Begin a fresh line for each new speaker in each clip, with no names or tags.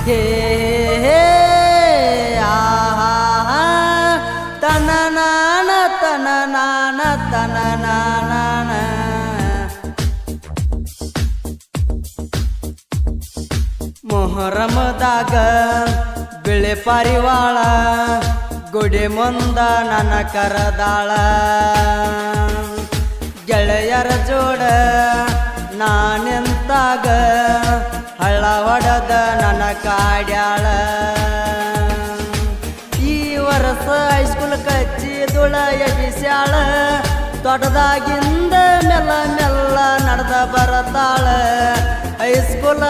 ಹೇ ಹೇ ಆಹಾ ತನನಾನ ತನನಾನ ತನನಾನ ಮೊಹರಮದಾಗ ಬಿಳೆ ಪಾರಿವಾಳ ಗುಡಿ ಮುಂದ ನನ್ನ ಕರದಾಳ ಗೆಳೆಯರ ಜೋಡ ನಾನೆಂತಾಗ ಹಳ್ಳ ಹೊಡೆದ ನನ್ನ ಕಾಡ್ಯಾಳ ಈ ವರ್ಷ ಹೈಸ್ಕೂಲ್ ಕಚ್ಚಿದುಳ ಎಬಿಸ್ಯಾಳ ತೋಟದಾಗಿಂದ ಮೆಲ್ಲ ಮೆಲ್ಲ ನಡೆದ ಬರತಾಳ ಹೈಸ್ಕೂಲ್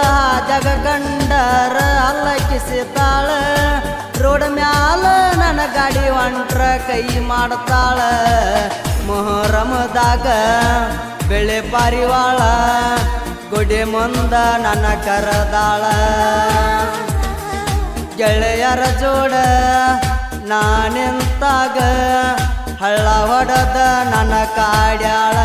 ಜಾಗ ಕಂಡರ ಅಲ್ಲ ಕಿಸಿತಾಳ ರೋಡ್ ಮ್ಯಾಲ ನನ್ನ ಗಾಡಿ ಹೊಂಟ್ರ ಕೈ ಮಾಡ್ತಾಳ ಮೊಹರಮದಾಗ ಬೆಳೆ ಪಾರಿವಾಳ ಗುಡಿ ಮುಂದ ನನ್ನ ಕರದಾಳ ಗೆಳೆಯರ ಜೋಡ ನಾನೆಂತಾಗ ಹಳ್ಳ ಹೊಡೆದ ನನ್ನ ಕಾಡ್ಯಾಳ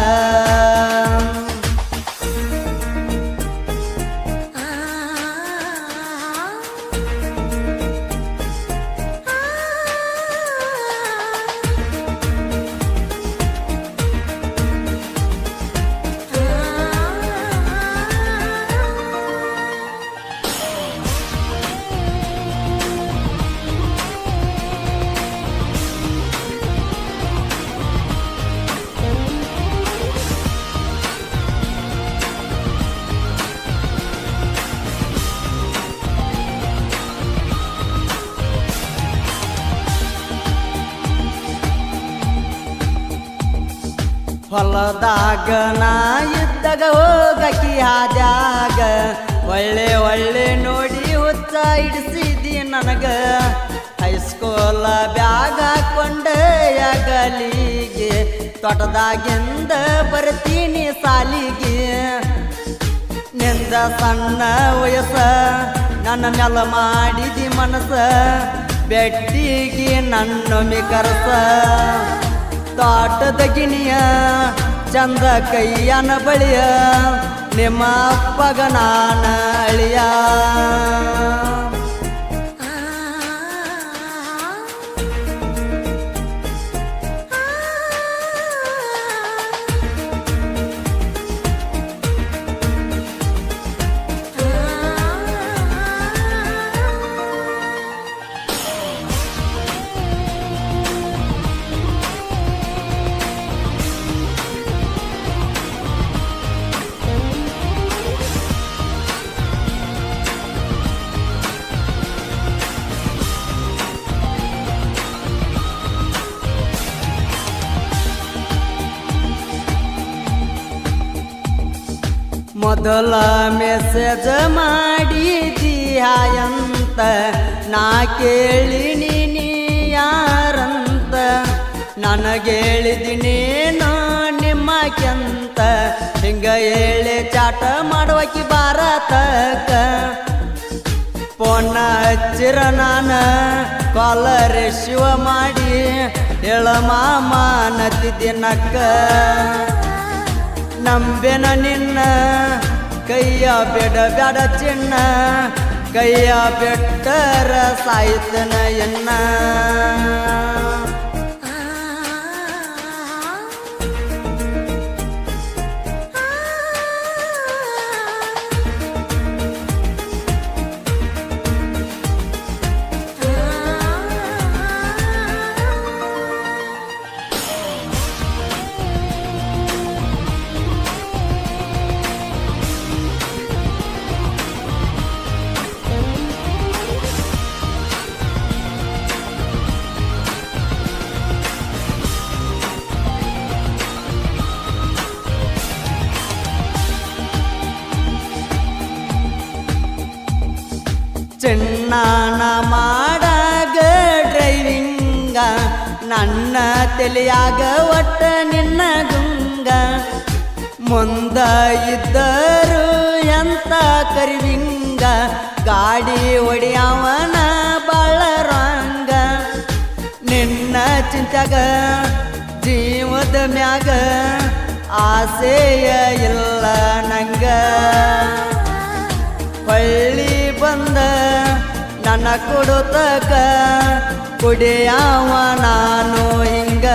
ಹೊಲದಾಗ ನಾ ಇದ್ದಾಗ ಹೋಗಕಿ ಹಾದ್ಯಾಗ ಒಳ್ಳೆ ಒಳ್ಳೆ ನೋಡಿ ಹುಚ್ಚ ಹಿಡಿಸಿದಿ ನನಗ ಹೈಸ್ಕೂಲ್ ಬ್ಯಾಗ್ ಹಾಕೊಂಡೆ ಗಲಿಗೆ ತೋಟದಾಗಿಂದ ಬರ್ತೀನಿ ಸಾಲಿಗೆ ನಿಂದ ಸಣ್ಣ ವಯಸ್ಸ ನನ್ನ ಮೆಲ ಮಾಡಿದಿ ಮನಸ್ಸ ಬೆಟ್ಟಿಗೆ ನನ್ನೊಮ್ಮೆ ಕರಸ ತೋಟದ ಗಿಣಿಯ ಚಂದ ಕೈಯನ ಬಳಿಯ ನಿಮ್ಮ ಅಪ್ಪಗ ನಾನ ಅಳಿಯ ಮೊದಲ ಮೆಸೇಜ್ ಮಾಡಿದಿ ಹಾಯಂತ ನಾ ಕೇಳಿನಿ ನೀ ಯಾರಂತ ನನಗೇಳಿದಿನೇನೋ ನಿಮ್ಮಕ್ಕೆಂತ ಹಿಂಗ ಹೇಳಿ ಚಾಟ ಮಾಡುವಕಿ ಭಾರತಕ್ಕ ಪೋನ ಹಚ್ಚಿರ ನಾನ ಕಾಲ ರಿಸೀವ್ ಮಾಡಿ ಹೇಳ ಮಾಮ ನತ್ತಿದ್ದಿನಕ್ಕ ನಂಬೆನ ನಿನ್ನ ಕೈಯ ಬೇಡ ಬೇಡ ಚಿನ್ನ ಕೈಯ ಬೆಟ್ಟರ ಸಾಯ್ತನ ಎನ್ನ ಚಿನ್ನಾನ ಮಾಡಾಗ ಡ್ರೈವಿಂಗ ನನ್ನ ತಲೆಯಾಗ ಒಟ್ಟ ನಿನ್ನ ಗುಂಗ ಮುಂದ ಇದ್ದರು ಎಂತ ಕರಿವಿಂಗ ಗಾಡಿ ಹೊಡಿಯವನ ಬಾಳರಂಗ ನಿನ್ನ ಚಿಂತ್ಯಾಗ ಜೀವದ ಮ್ಯಾಗ ಆಸೆಯ ಇಲ್ಲ ನಂಗ ಹೊಳ್ಳಿ ಬಂದ ನನ್ನ ಕೊಡುತ್ತಕ ಕುಡಿಯವ ನಾನು ಹಿಂಗ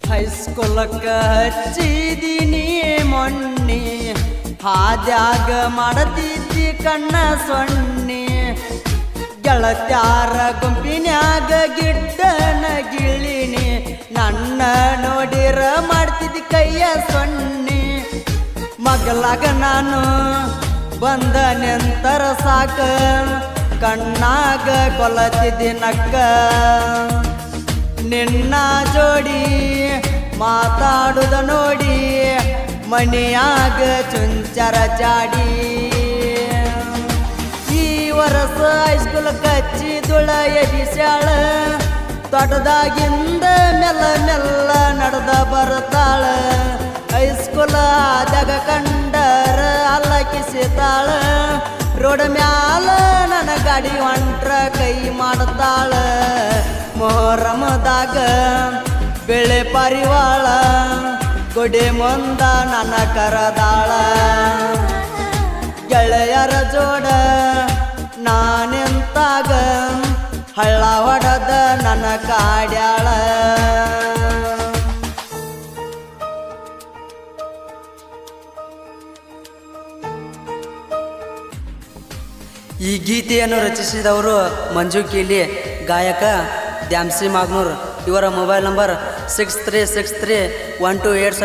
ಹೈಸ್ಕೂಲಕ್ಕ ಹಚ್ಚಿದೀನಿ ಮೊನ್ನೆ ಹಾದ್ಯಾಗ ಮಾಡತಿದ್ದಿ ಕಣ್ಣ ಸೊನ್ನೆ ಗೆಳತ್ಯಾರ ಗುಂಪಿನ್ಯಾಗ ಗಿಡ್ಡನ ಗಿಳಿನಿ ನನ್ನ ನೋಡಿರ ಮಾಡ್ತಿದ್ದಿ ಕೈಯ ಸೊನ್ನೆ ಮಗಲಾಗ ನಾನು ಬಂದ ನೆಂತರ ಸಾಕ ಕಣ್ಣಾಗ ಕೊಲತಿದ್ದಿ ನಕ್ಕ ನಿನ್ನ ಜೋಡಿ ಮಾತಾಡುದ ನೋಡಿ ಮಣಿಯಾಗ ಚುಂಚರ ಜಾಡಿ ಈ ವರ್ಷ ಹೈಸ್ಕೂಲ್ ಕಚ್ಚಿದುಳ ಎಬಿಸ್ಯಾಳ ತೋಟದಾಗಿಂದ ಮೆಲ್ಲ ಮೆಲ್ಲ ನಡೆದ ಬರ್ತಾಳ ಹೈಸ್ಕೂಲ್ ಆದಾಗ ಕಂಡರ ಅಲ್ಲಕಿಸಿತಾಳ ರೋಡ್ ಮ್ಯಾಲ ನನ್ನ ಗಾಡಿ ಹೊಂಟ್ರ ಕೈ ಮಾಡ್ತಾಳ ಮೊಹರಮದಾಗ ಬೆಳೆ ಪರಿವಾಳ ಕೊಡೆ ಮುಂದ ನನ್ನ ಕರದಾಳ ಗೆಳೆಯರ ಜೋಡ ನಾನೆಂತಾಗ ಹಳ್ಳ ಹೊಡೆದ ನನ್ನ ಕಾಡ್ಯಾಳ ಈ ಗೀತೆಯನ್ನು ರಚಿಸಿದವರು ಮಂಜು ಕೀಲಿ ಗಾಯಕ ದ್ಯಾಮ್ಸಿ ಮಾಗ್ನೂರ್ ಇವರ ಮೊಬೈಲ್ ನಂಬರ್ 63631287